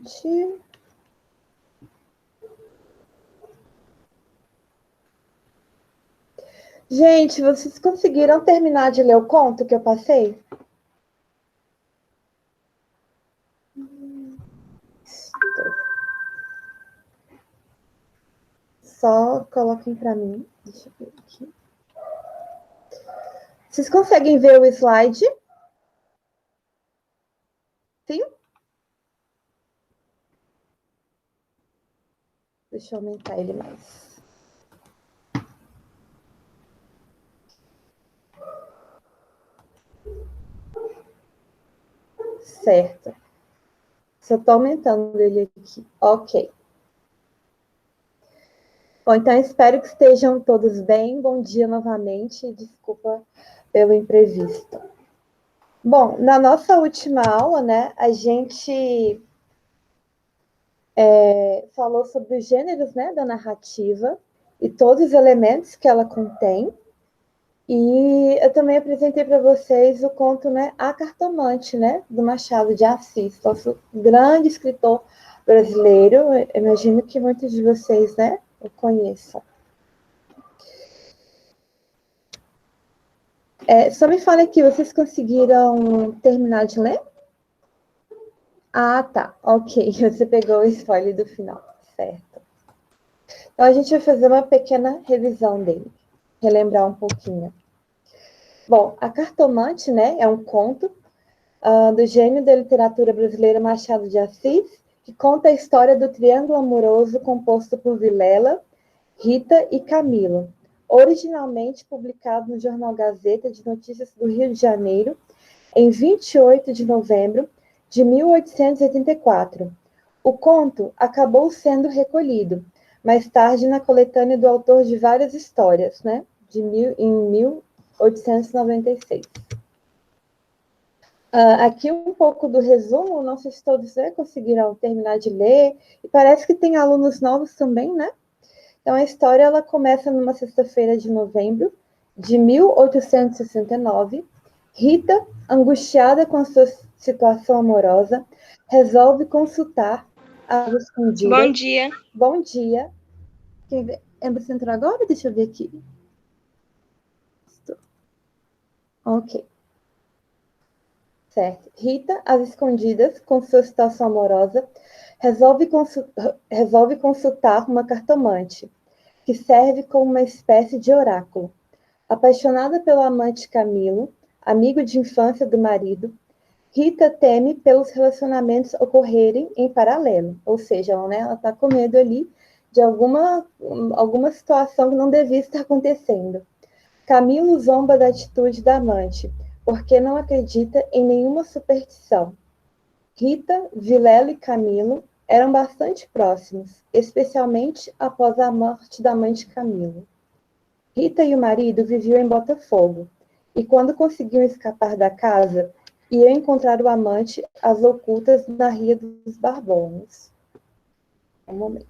gente. Gente, vocês conseguiram terminar de ler o conto que eu passei? Só coloquem para mim. Deixa eu ver aqui. Vocês conseguem ver o slide? Sim? Deixa eu aumentar ele mais. Certo. Só estou aumentando ele aqui. Ok. Bom, então espero que estejam todos bem. Bom dia novamente. Desculpa pelo imprevisto. Bom, na nossa última aula, né, a gente falou sobre os gêneros, né, da narrativa e todos os elementos que ela contém. E eu também apresentei para vocês o conto, né, A Cartomante, né, do Machado de Assis, nosso grande escritor brasileiro. Eu imagino que muitos de vocês, né, o conheçam. Só me fala aqui, vocês conseguiram terminar de ler? Ah, tá. Ok, você pegou o spoiler do final, certo. Então a gente vai fazer uma pequena revisão dele, relembrar um pouquinho. Bom, A Cartomante, né, é um conto do gênio da literatura brasileira Machado de Assis, que conta a história do triângulo amoroso composto por Vilela, Rita e Camilo, originalmente publicado no jornal Gazeta de Notícias do Rio de Janeiro, em 28 de novembro de 1884. O conto acabou sendo recolhido, mais tarde na coletânea do autor de várias histórias, né, em 1896. Aqui um pouco do resumo, não sei se todos conseguiram terminar de ler, e parece que tem alunos novos também, né? Então, a história ela começa numa sexta-feira de novembro de 1869. Rita, angustiada com a sua situação amorosa, resolve consultar as escondidas. Bom dia. Bom dia. Você entrou agora? Deixa eu ver aqui. Ok. Certo. Rita, às escondidas, com sua situação amorosa, resolve consultar uma cartomante, que serve como uma espécie de oráculo. Apaixonada pelo amante Camilo, amigo de infância do marido, Rita teme pelos relacionamentos ocorrerem em paralelo, ou seja, ela está com medo ali de alguma situação que não devia estar acontecendo. Camilo zomba da atitude da amante, porque não acredita em nenhuma superstição. Rita, Vilela e Camilo eram bastante próximos, especialmente após a morte da mãe de Camilo. Rita e o marido viviam em Botafogo, e quando conseguiam escapar da casa, iam encontrar o amante às ocultas na Ria dos Barbones. Um momento.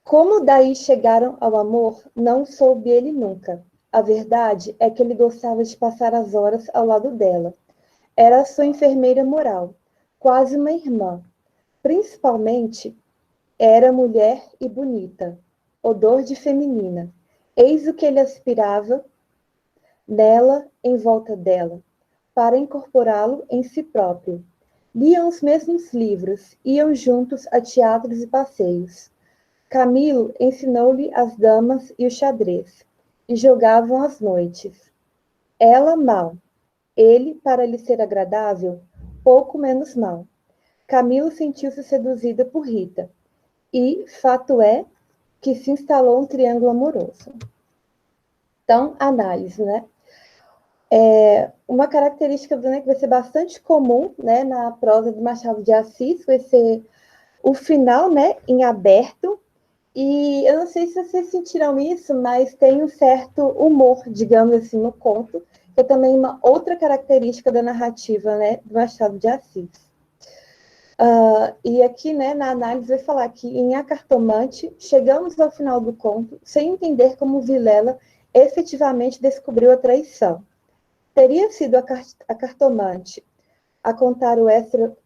Como daí chegaram ao amor, não soube ele nunca. A verdade é que ele gostava de passar as horas ao lado dela. Era sua enfermeira moral, quase uma irmã. Principalmente, era mulher e bonita, odor de feminina. Eis o que ele aspirava nela, em volta dela, para incorporá-lo em si próprio. Liam os mesmos livros, iam juntos a teatros e passeios. Camilo ensinou-lhe as damas e o xadrez, e jogavam às noites. Ela mal, ele, para lhe ser agradável, pouco menos mal. Camilo sentiu-se seduzida por Rita, e fato é que se instalou um triângulo amoroso. Então, análise, né? Uma característica que vai ser bastante comum, né, na prosa do Machado de Assis vai ser o final, né, em aberto. E eu não sei se vocês sentiram isso, mas tem um certo humor, digamos assim, no conto, que é também uma outra característica da narrativa, né, do Machado de Assis. E aqui, né, na análise, vai falar que em A Cartomante, chegamos ao final do conto sem entender como Vilela efetivamente descobriu a traição. Teria sido a cartomante a contar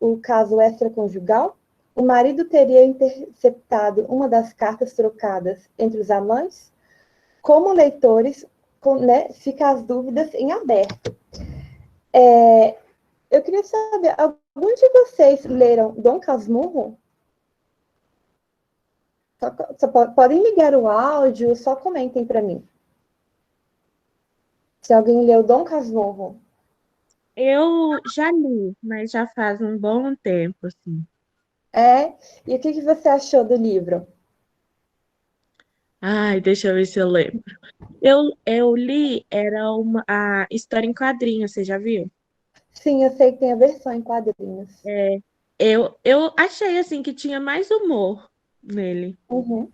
o caso extraconjugal? O marido teria interceptado uma das cartas trocadas entre os amantes? Como leitores, né, fica as dúvidas em aberto. Eu queria saber, alguns de vocês leram Dom Casmurro? Só podem ligar o áudio, só comentem para mim. Se alguém leu Dom Casmurro. Eu já li, mas já faz um bom tempo, assim. E o que você achou do livro? Ai, deixa eu ver se eu lembro. Eu li, era a história em quadrinhos, você já viu? Sim, eu sei que tem a versão em quadrinhos. É, eu achei, assim, que tinha mais humor nele. Uhum.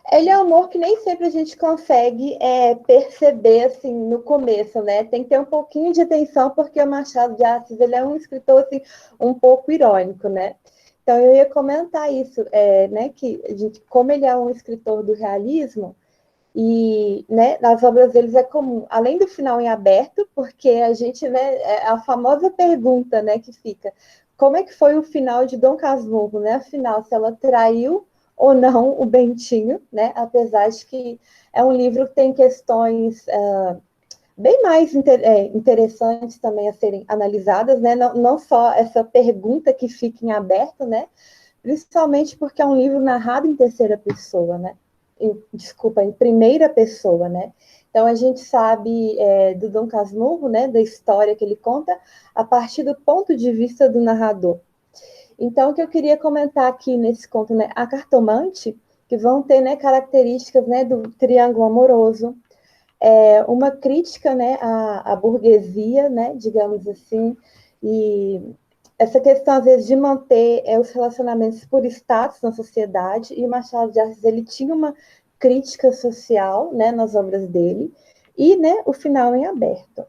Ele é um humor que nem sempre a gente consegue perceber assim no começo, né? Tem que ter um pouquinho de atenção porque o Machado de Assis ele é um escritor assim um pouco irônico, né? Então eu ia comentar isso, né? Que a gente, como ele é um escritor do realismo e, né? Nas obras deles é comum, além do final em aberto, porque a gente, né? É a famosa pergunta, né? Que fica, como é que foi o final de Dom Casmurro, né? Afinal, se ela traiu ou não o Bentinho, né? Apesar de que é um livro que tem questões bem mais interessantes também a serem analisadas, né? Não só essa pergunta que fica em aberto, né? Principalmente porque é um livro narrado em terceira pessoa, né? Desculpa, em primeira pessoa, né? Então a gente sabe do Dom Casmurro, né? Da história que ele conta a partir do ponto de vista do narrador. Então, o que eu queria comentar aqui nesse conto, né, a cartomante, que vão ter, né, características, né, do triângulo amoroso, uma crítica, né, à burguesia, né, digamos assim, e essa questão, às vezes, de manter os relacionamentos por status na sociedade, e o Machado de Assis, ele tinha uma crítica social, né, nas obras dele, e, né, o final em aberto.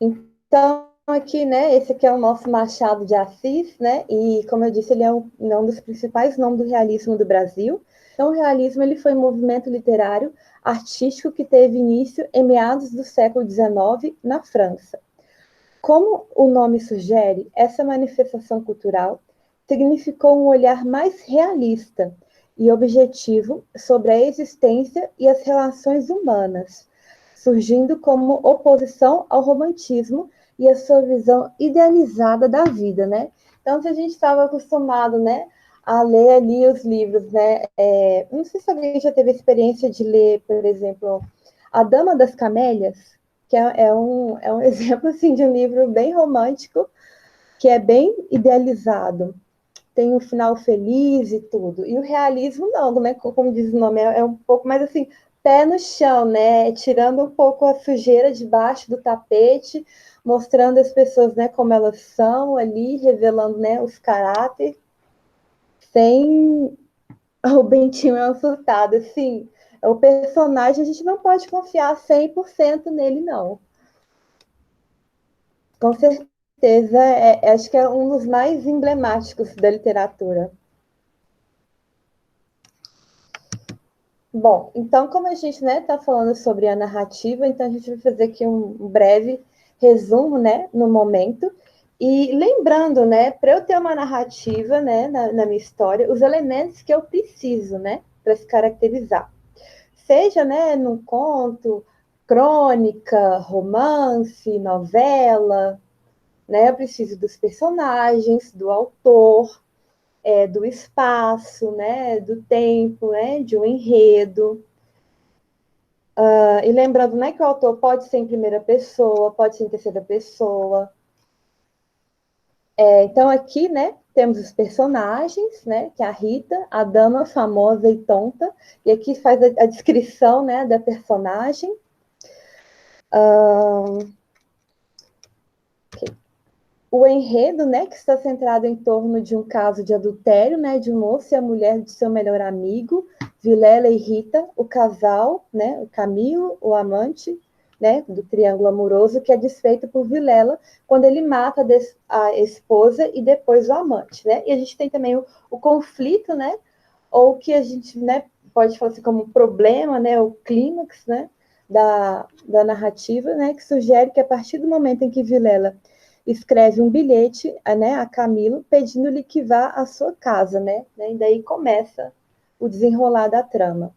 Então, aqui, né, esse aqui é o nosso Machado de Assis, né, e como eu disse, ele é um dos principais nomes do realismo do Brasil. Então, o realismo ele foi um movimento literário artístico que teve início em meados do século XIX na França. Como o nome sugere, essa manifestação cultural significou um olhar mais realista e objetivo sobre a existência e as relações humanas, surgindo como oposição ao romantismo e a sua visão idealizada da vida, né? Então, se a gente estava acostumado, né, a ler ali os livros, né? Não sei se alguém já teve a experiência de ler, por exemplo, A Dama das Camélias, que é um exemplo assim, de um livro bem romântico, que é bem idealizado. Tem um final feliz e tudo. E o realismo não, né? Como diz o nome, é um pouco mais assim, pé no chão, né? Tirando um pouco a sujeira debaixo do tapete, mostrando as pessoas, né, como elas são ali, revelando, né, os caráteres, sem o Bentinho é um surtado, assim. O personagem a gente não pode confiar 100% nele, não. Com certeza, acho que é um dos mais emblemáticos da literatura. Bom, então, como a gente está falando sobre a narrativa, então a gente vai fazer aqui um breve resumo, né, no momento. E lembrando, né, para eu ter uma narrativa, né, na minha história, os elementos que eu preciso, né, para se caracterizar. Seja, né, num conto, crônica, romance, novela, né? Eu preciso dos personagens, do autor, do espaço, né? Do tempo, né? De um enredo. E lembrando, né, que o autor pode ser em primeira pessoa, pode ser em terceira pessoa. Então aqui, né, temos os personagens, né, que é a Rita, a dama famosa e tonta, e aqui faz a descrição, né, da personagem. O enredo, né, que está centrado em torno de um caso de adultério, né, de um moço e a mulher de seu melhor amigo, Vilela e Rita, o casal, né, o Camilo, o amante, né, do triângulo amoroso, que é desfeito por Vilela quando ele mata a esposa e depois o amante, né? E a gente tem também o conflito, né, ou que a gente, né, pode falar assim como problema, né, o clímax, né, da narrativa, né, que sugere que a partir do momento em que Vilela escreve um bilhete, né, a Camilo, pedindo-lhe que vá à sua casa, né, e daí começa o desenrolar da trama.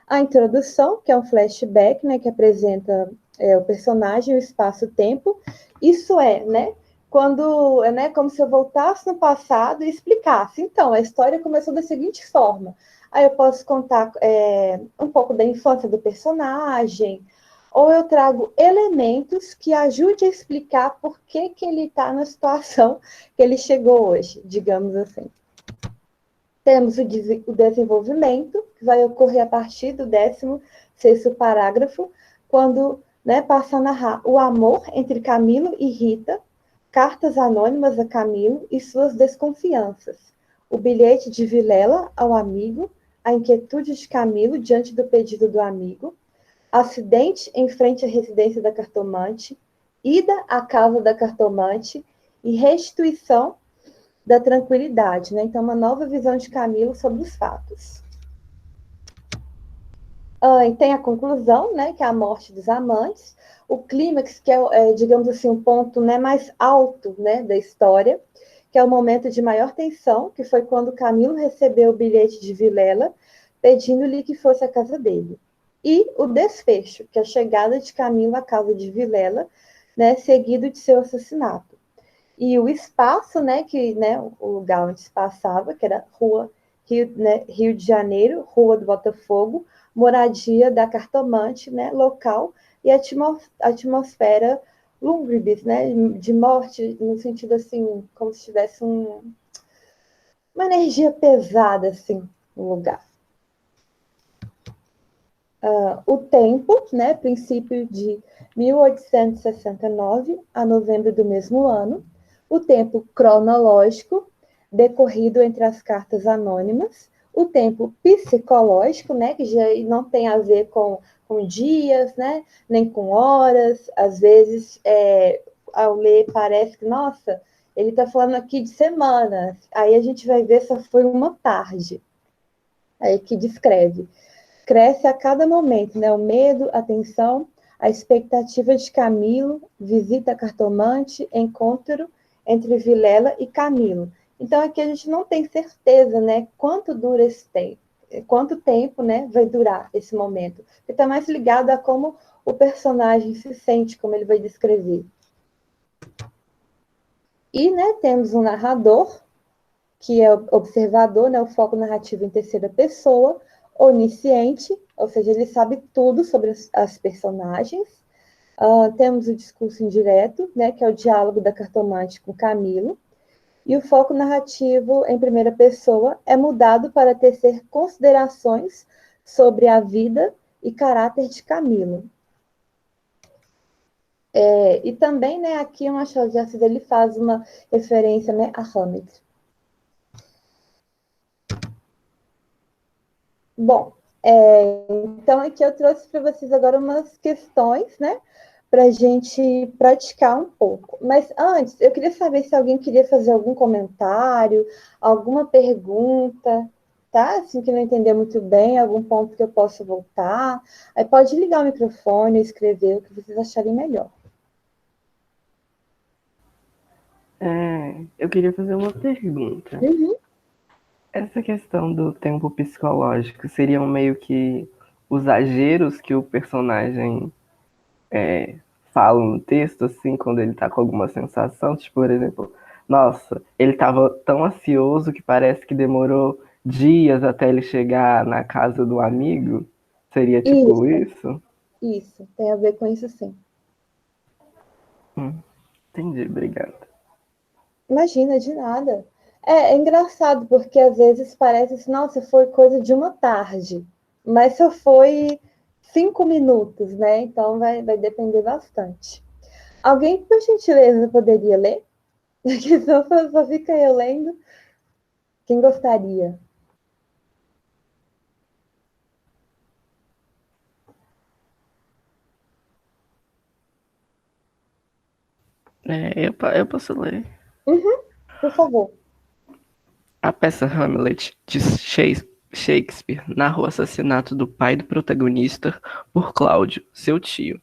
A introdução, que é um flashback, né, que apresenta o personagem, o espaço-tempo, isso é, né, quando, né, como se eu voltasse no passado e explicasse. Então, a história começou da seguinte forma. Aí eu posso contar um pouco da infância do personagem, ou eu trago elementos que ajudem a explicar por que ele está na situação que ele chegou hoje, digamos assim. Temos o desenvolvimento, que vai ocorrer a partir do 16º parágrafo, quando, né, passa a narrar o amor entre Camilo e Rita, cartas anônimas a Camilo e suas desconfianças, o bilhete de Vilela ao amigo, a inquietude de Camilo diante do pedido do amigo, acidente em frente à residência da cartomante, ida à casa da cartomante e restituição da tranquilidade, né? Então, uma nova visão de Camilo sobre os fatos. E tem a conclusão, né, que é a morte dos amantes, o clímax, que digamos assim, um ponto, né, mais alto, né, da história, que é o momento de maior tensão, que foi quando Camilo recebeu o bilhete de Vilela, pedindo-lhe que fosse à casa dele. E o desfecho, que é a chegada de Camilo à casa de Vilela, né, seguido de seu assassinato. E o espaço, né, o lugar onde se passava, que era Rio de Janeiro, Rua do Botafogo, moradia da cartomante, né, local, e atmosfera lúgubre, né, de morte, no sentido assim, como se tivesse uma energia pesada, assim, no lugar. O tempo, né, princípio de 1869 a novembro do mesmo ano, o tempo cronológico decorrido entre as cartas anônimas, o tempo psicológico, né, que já não tem a ver com dias, né, nem com horas, às vezes, ao ler parece que, nossa, ele está falando aqui de semanas, aí a gente vai ver só foi uma tarde, aí que descreve. Cresce a cada momento, né? O medo, a tensão, a expectativa de Camilo, visita cartomante, encontro entre Vilela e Camilo. Então, aqui a gente não tem certeza, né? Quanto dura esse tempo, quanto tempo, né? Vai durar esse momento. Está mais ligado a como o personagem se sente, como ele vai descrever. E, né? Temos um narrador, que é observador, né? O foco narrativo em terceira pessoa, onisciente, ou seja, ele sabe tudo sobre as personagens. Temos o discurso indireto, né, que é o diálogo da cartomante com Camilo. E o foco narrativo em primeira pessoa é mudado para tecer considerações sobre a vida e caráter de Camilo. E também, né, aqui o Machado de Assis ele faz uma referência, né, a Hamlet. Bom, então aqui eu trouxe para vocês agora umas questões, né, para a gente praticar um pouco. Mas antes, eu queria saber se alguém queria fazer algum comentário, alguma pergunta, tá? Assim que não entender muito bem, algum ponto que eu possa voltar. Aí pode ligar o microfone, escrever o que vocês acharem melhor. Eu queria fazer uma pergunta. Uhum. Essa questão do tempo psicológico seriam meio que os exageros que o personagem fala no texto, assim, quando ele tá com alguma sensação? Tipo, por exemplo, nossa, ele tava tão ansioso que parece que demorou dias até ele chegar na casa do amigo? Seria tipo isso? Isso, tem a ver com isso sim. Entendi, obrigado. Imagina, de nada. É engraçado, porque às vezes parece assim, nossa, foi coisa de uma tarde, mas só foi 5 minutos, né? Então vai depender bastante. Alguém, por gentileza, poderia ler? Porque só fica eu lendo. Quem gostaria? Eu posso ler. Uhum, por favor. A peça Hamlet, de Shakespeare narra o assassinato do pai do protagonista por Cláudio, seu tio,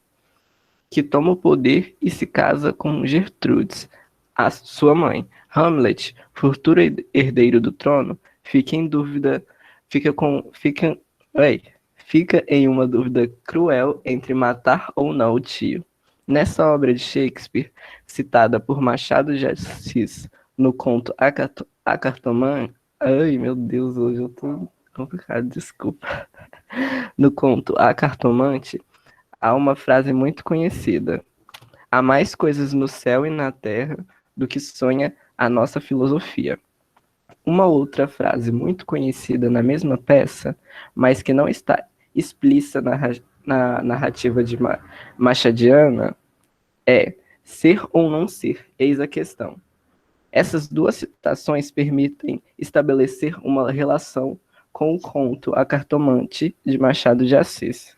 que toma o poder e se casa com Gertrudes, a sua mãe. Hamlet, futuro herdeiro do trono, fica em dúvida, fica com, fica, ué, fica em uma dúvida cruel entre matar ou não o tio. Nessa obra de Shakespeare, citada por Machado de Assis no conto A Cartomante, ai meu Deus, hoje eu tô complicado, desculpa. No conto A Cartomante, há uma frase muito conhecida: há mais coisas no céu e na terra do que sonha a nossa filosofia. Uma outra frase muito conhecida na mesma peça, mas que não está explícita na narrativa de Machadiana, é: ser ou não ser, eis a questão. Essas duas citações permitem estabelecer uma relação com o conto A Cartomante de Machado de Assis.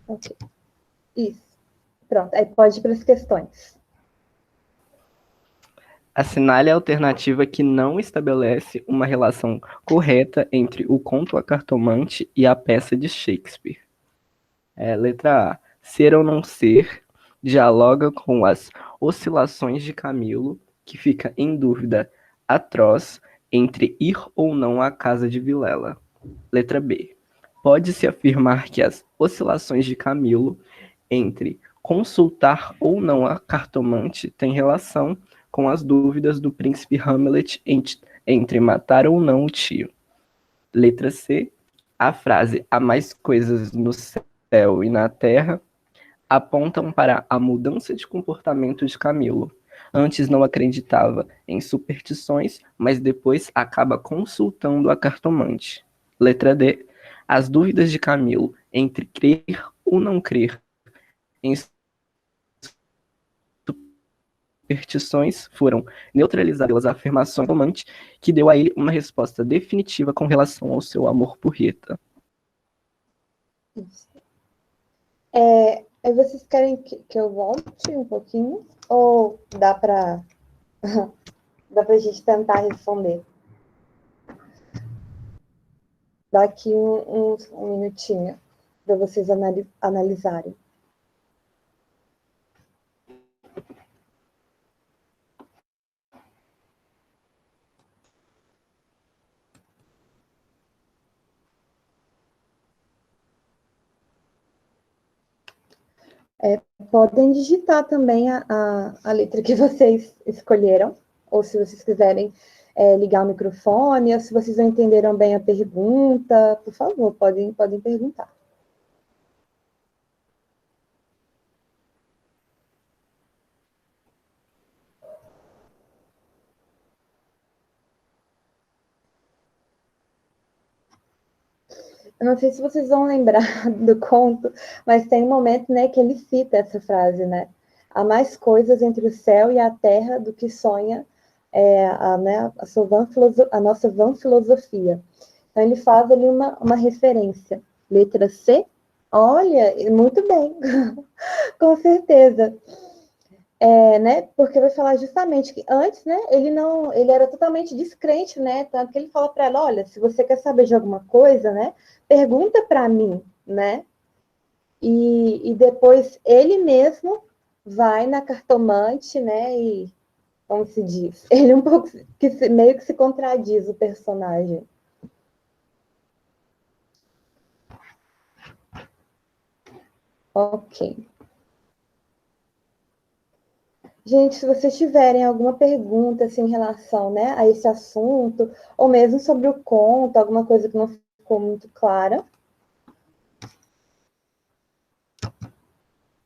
Ok. Isso. Pronto, aí pode ir para as questões. Assinale a alternativa que não estabelece uma relação correta entre o conto A Cartomante e a peça de Shakespeare. Letra A. Ser ou não ser dialoga com as oscilações de Camilo, que fica em dúvida atroz entre ir ou não à casa de Vilela. Letra B. Pode-se afirmar que as oscilações de Camilo entre consultar ou não a cartomante têm relação com as dúvidas do príncipe Hamlet entre matar ou não o tio. Letra C. A frase há mais coisas no céu e na terra apontam para a mudança de comportamento de Camilo. Antes não acreditava em superstições, mas depois acaba consultando a cartomante. Letra D. As dúvidas de Camilo entre crer ou não crer em superstições foram neutralizadas pelas afirmações do amante, que deu a ele uma resposta definitiva com relação ao seu amor por Rita. Isso. Aí vocês querem que eu volte um pouquinho? Ou dá para a gente tentar responder? Dá aqui um minutinho para vocês analisarem. Podem digitar também a letra que vocês escolheram, ou se vocês quiserem ligar o microfone, ou se vocês não entenderam bem a pergunta, por favor, podem perguntar. Eu não sei se vocês vão lembrar do conto, mas tem um momento, né, que ele cita essa frase, né? Há mais coisas entre o céu e a terra do que sonha a nossa vã filosofia. Então, ele faz ali uma referência. Letra C? Olha, muito bem, com certeza. Né? Porque vai falar justamente que antes, né, ele era totalmente descrente, né? Tanto que ele fala para ela, olha, se você quer saber de alguma coisa, né, pergunta para mim, né? E depois ele mesmo vai na cartomante, né? E como se diz, ele um pouco meio que se contradiz o personagem. Ok. Gente, se vocês tiverem alguma pergunta assim, em relação, né, a esse assunto, ou mesmo sobre o conto, alguma coisa que não ficou muito clara.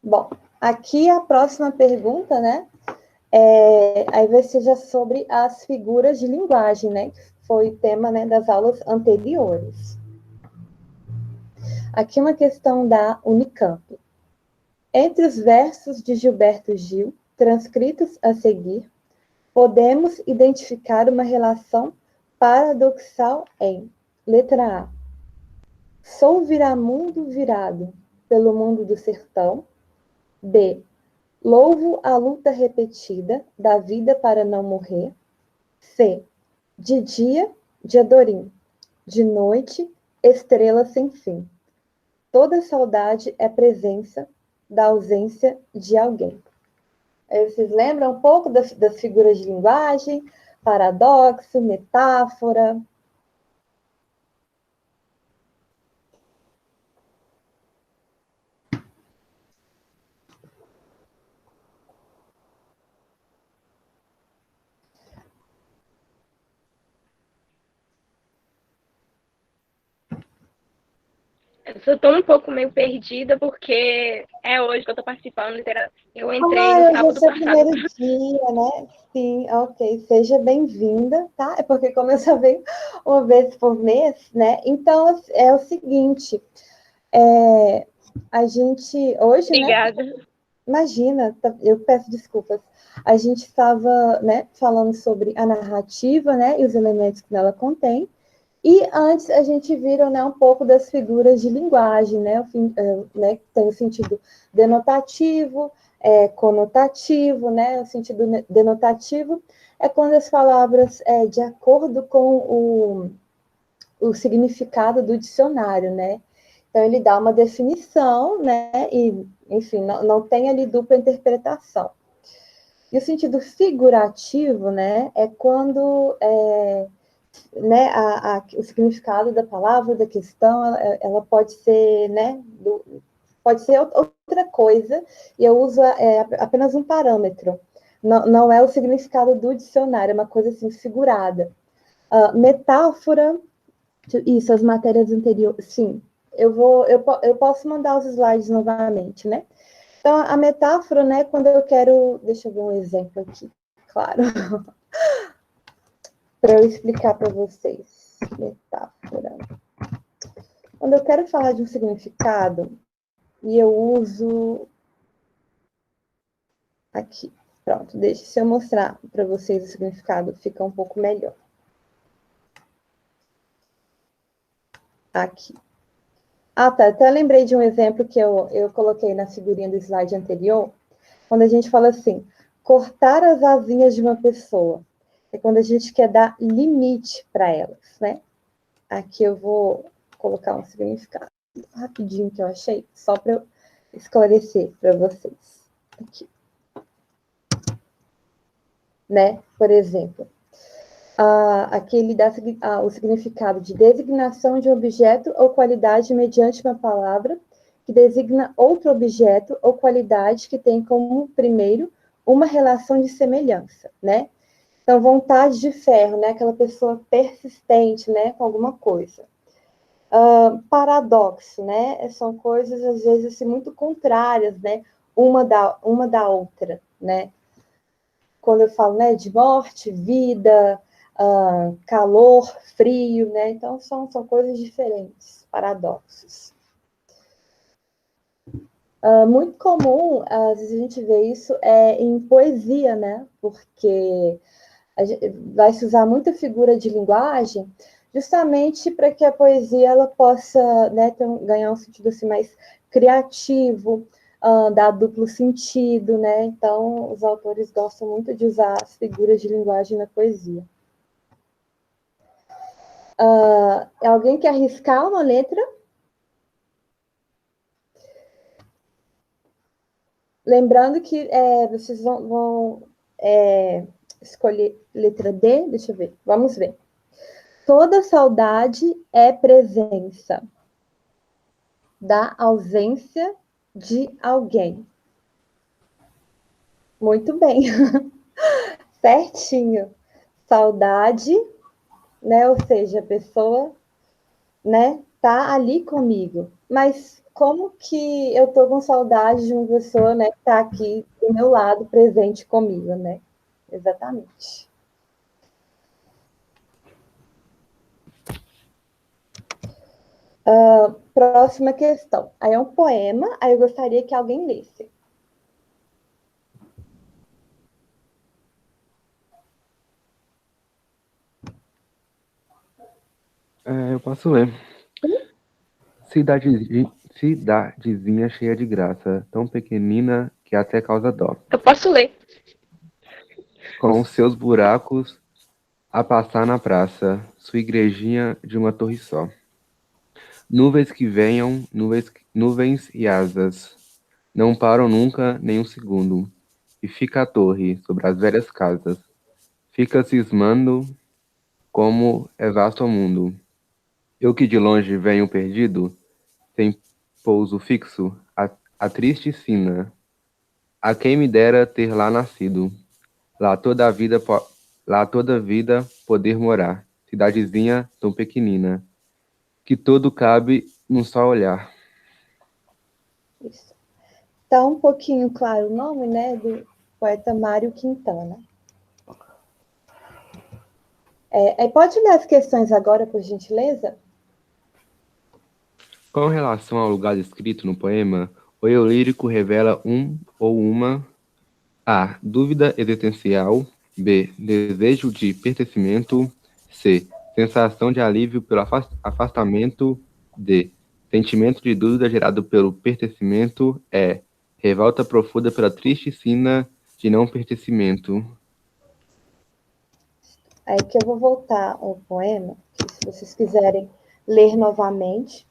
Bom, aqui a próxima pergunta, né, aí vai ser já sobre as figuras de linguagem, né, que foi o tema, né, das aulas anteriores. Aqui uma questão da Unicamp. Entre os versos de Gilberto Gil, transcritos a seguir, podemos identificar uma relação paradoxal em letra A. Sou viramundo virado pelo mundo do sertão. B. Louvo a luta repetida da vida para não morrer. C. De dia, de Adorim. de noite, estrela sem fim. Toda saudade é presença da ausência de alguém. Aí vocês lembram um pouco das figuras de linguagem, paradoxo, metáfora? Eu tô um pouco meio perdida porque é hoje que eu tô participando do literatura. Eu entrei no Hoje é sábado seu passado. primeiro dia, né? Sim, ok. Seja bem-vinda, tá? É porque como eu só venho uma vez por mês, né? Então, é o seguinte, a gente, hoje, né? Obrigada. Imagina, eu peço desculpas. A gente estava, né, falando sobre a narrativa, né, e os elementos que ela contém. E antes a gente viu, né, um pouco das figuras de linguagem, né, né, que tem o sentido denotativo, conotativo, né, o sentido denotativo é quando as palavras de acordo com o significado do dicionário, né? Então ele dá uma definição, né, e, enfim, não tem ali dupla interpretação. E o sentido figurativo, né, é quando né, o significado da palavra, da questão, ela pode ser, né, pode ser outra coisa, e eu uso apenas um parâmetro. Não é o significado do dicionário, é uma coisa assim, figurada. Metáfora, isso, as matérias anteriores, sim. Eu posso mandar os slides novamente, né? Então, a metáfora, né, quando eu quero... Deixa eu ver um exemplo aqui, claro. Para eu explicar para vocês. Metáfora. Quando eu quero falar de um significado, e eu uso... Aqui, pronto. Se eu mostrar para vocês o significado, fica um pouco melhor. Aqui. Ah, tá. Até lembrei de um exemplo que eu coloquei na figurinha do slide anterior, quando a gente fala assim, cortar as asinhas de uma pessoa. É quando a gente quer dar limite para elas, né? Aqui eu vou colocar um significado rapidinho que eu achei, só para eu esclarecer para vocês. Aqui. Né? Por exemplo, aqui ele dá o significado de designação de um objeto ou qualidade mediante uma palavra que designa outro objeto ou qualidade que tem como primeiro uma relação de semelhança, né? Então, vontade de ferro, né? Aquela pessoa persistente, né? Com alguma coisa. Paradoxo, né? São coisas, às vezes, assim, muito contrárias, né? Uma da outra, né? Quando eu falo, né? De morte, vida, calor, frio, né? Então, são coisas diferentes, paradoxos. Muito comum, às vezes a gente vê isso em poesia, né? Porque vai se usar muita figura de linguagem justamente para que a poesia ela possa, né, ganhar um sentido assim, mais criativo, dar duplo sentido, né? Então, os autores gostam muito de usar as figuras de linguagem na poesia. Alguém quer arriscar uma letra? Lembrando que vocês vão escolher letra D, deixa eu ver, vamos ver. Toda saudade é presença da ausência de alguém. Muito bem. Certinho. Saudade, né? Ou seja, a pessoa, né, tá ali comigo. Mas como que eu tô com saudade de uma pessoa, né, que tá aqui do meu lado, presente comigo, né? Exatamente. Próxima questão. Aí é um poema, aí eu gostaria que alguém lesse. Eu posso ler. Cidadezinha cheia de graça, tão pequenina que até causa dó. Eu posso ler. Com seus buracos, a passar na praça, sua igrejinha de uma torre só. Nuvens que venham, nuvens e asas, não param nunca nem um segundo. E fica a torre sobre as velhas casas, fica cismando como é vasto o mundo. Eu que de longe venho perdido, sem pouso fixo, a triste sina, a quem me dera ter lá nascido, lá toda a vida, lá toda a vida poder morar, cidadezinha tão pequenina, que tudo cabe num só olhar. Isso. Tá um pouquinho claro o nome, né, do poeta Mário Quintana. Pode ler as questões agora, por gentileza? Com relação ao lugar descrito no poema, o eu lírico revela um ou uma A. Dúvida existencial. B. Desejo de pertencimento. C. Sensação de alívio pelo afastamento. D. Sentimento de dúvida gerado pelo pertencimento. E. Revolta profunda pela triste sina de não pertencimento. Aí que eu vou voltar ao poema, que se vocês quiserem ler novamente.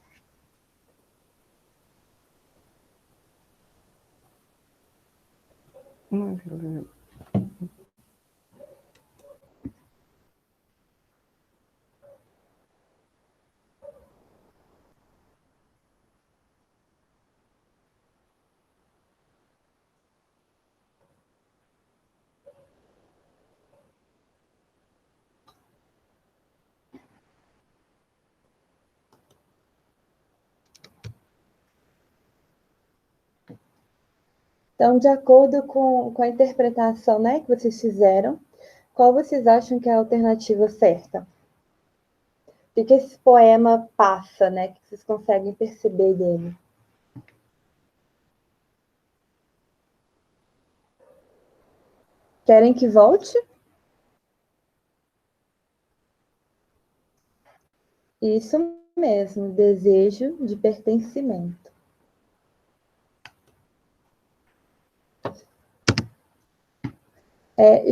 Então, de acordo com a interpretação, né, que vocês fizeram, qual vocês acham que é a alternativa certa? O que esse poema passa, né, que vocês conseguem perceber dele? Querem que volte? Isso mesmo, desejo de pertencimento.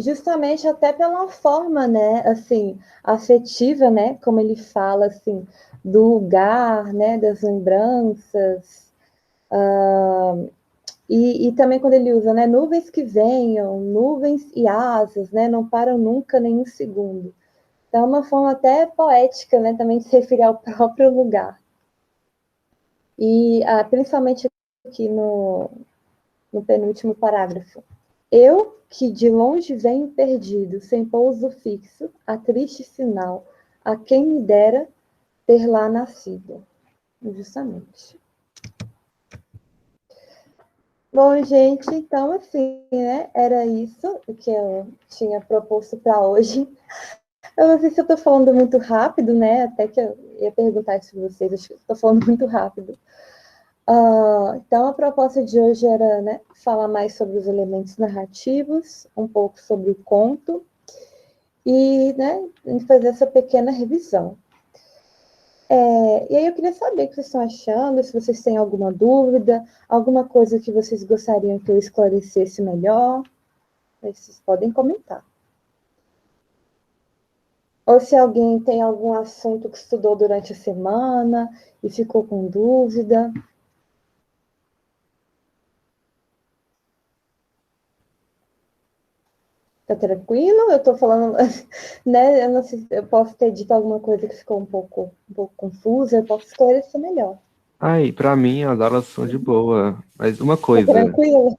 Justamente até pela forma, né, assim, afetiva, né, como ele fala, assim, do lugar, né, das lembranças, e também quando ele usa, né, nuvens que venham, nuvens e asas, né, não param nunca nem um segundo. Então, é uma forma até poética, né, também de se referir ao próprio lugar. E principalmente aqui no penúltimo parágrafo. Eu, que de longe venho perdido, sem pouso fixo, a triste sinal, a quem me dera ter lá nascido. Justamente. Bom, gente, então, assim, né, era isso que eu tinha proposto para hoje. Eu não sei se eu estou falando muito rápido, né, até que eu ia perguntar isso para vocês, acho que eu estou falando muito rápido. Então, a proposta de hoje era, né, falar mais sobre os elementos narrativos, um pouco sobre o conto, e, né, fazer essa pequena revisão. E aí eu queria saber o que vocês estão achando, se vocês têm alguma dúvida, alguma coisa que vocês gostariam que eu esclarecesse melhor, aí vocês podem comentar. Ou se alguém tem algum assunto que estudou durante a semana e ficou com dúvida. Tá tranquilo? Eu tô falando, né? Eu não sei se eu posso ter dito alguma coisa que ficou um pouco confusa, eu posso esclarecer melhor. Ai, pra mim as aulas são de boa, mas uma Tá coisa, tranquilo?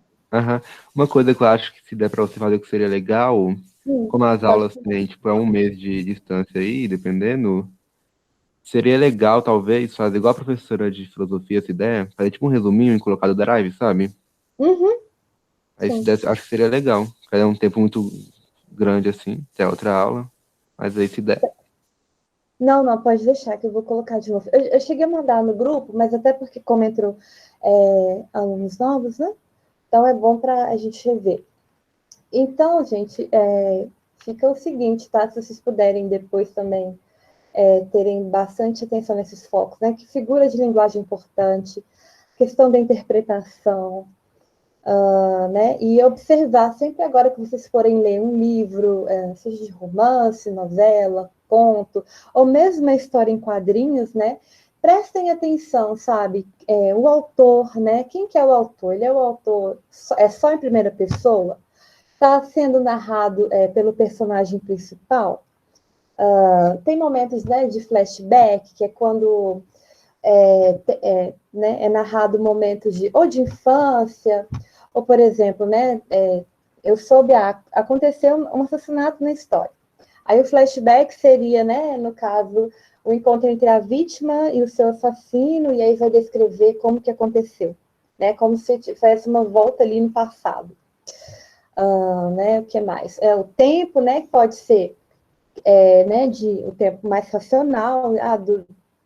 uma coisa que eu acho que se der pra você fazer que seria legal, como as Pode aulas têm, tipo, é um mês de distância aí, dependendo, seria legal, talvez, fazer igual a professora de filosofia se der, fazer tipo um resuminho e colocar do Drive, sabe? Uhum, Aí se sim. desse, acho que seria legal. Porque é um tempo muito grande assim, até outra aula. Mas aí se der. Não, pode deixar que eu vou colocar de novo. Eu cheguei a mandar no grupo, mas até porque como entrou alunos novos, né? Então é bom para a gente rever. Então, gente, fica o seguinte, tá? Se vocês puderem depois também terem bastante atenção nesses focos, né? Que figura de linguagem importante, questão da interpretação, né? E observar sempre agora que vocês forem ler um livro, seja de romance, novela, conto, ou mesmo uma história em quadrinhos, né? Prestem atenção, sabe? O autor, né? Quem que é o autor? Ele é o autor, é só em primeira pessoa? Está sendo narrado pelo personagem principal? Tem momentos, né, de flashback, que é quando né, é narrado momentos ou de infância, ou, por exemplo, né, eu soube, aconteceu um assassinato na história. Aí o flashback seria, né, no caso, o encontro entre a vítima e o seu assassino, e aí vai descrever como que aconteceu, né, como se tivesse uma volta ali no passado. Né, o que mais? O tempo, né, que pode ser né, o tempo mais racional,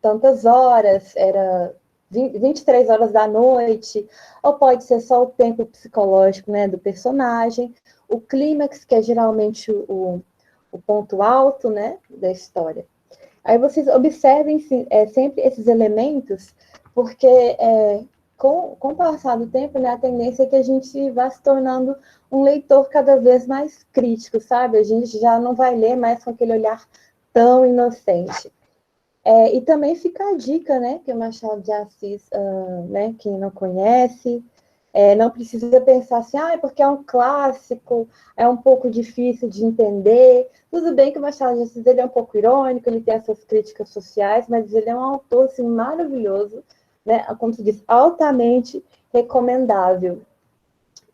tantas horas, era 23 horas da noite, ou pode ser só o tempo psicológico, né, do personagem, o clímax, que é geralmente o ponto alto, né, da história. Aí vocês observem sempre esses elementos, porque com o passar do tempo, né, a tendência é que a gente vá se tornando um leitor cada vez mais crítico, sabe? A gente já não vai ler mais com aquele olhar tão inocente. E também fica a dica, né, que o Machado de Assis, né, quem não conhece, não precisa pensar assim, porque é um clássico, é um pouco difícil de entender. Tudo bem que o Machado de Assis ele é um pouco irônico, ele tem essas críticas sociais, mas ele é um autor assim, maravilhoso, né, como se diz, altamente recomendável.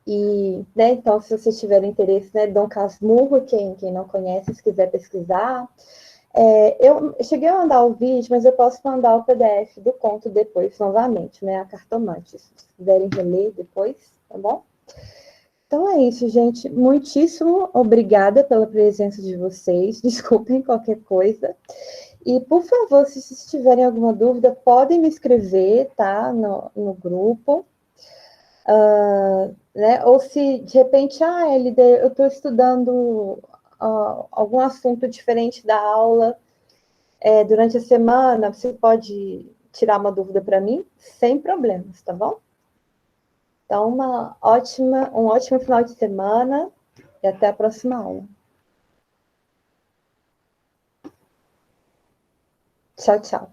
E, né, então, se vocês tiverem interesse, né, Dom Casmurro, quem não conhece, se quiser pesquisar. Eu cheguei a mandar o vídeo, mas eu posso mandar o PDF do conto depois, novamente, né, a Cartomante, se quiserem reler depois, tá bom? Então é isso, gente. Muitíssimo obrigada pela presença de vocês. Desculpem qualquer coisa. E, por favor, se vocês tiverem alguma dúvida, podem me escrever, tá? No grupo. Né? Ou se, de repente, LD, eu estou estudando algum assunto diferente da aula durante a semana, você pode tirar uma dúvida para mim, sem problemas, tá bom? Então, um ótimo final de semana e até a próxima aula. Tchau, tchau.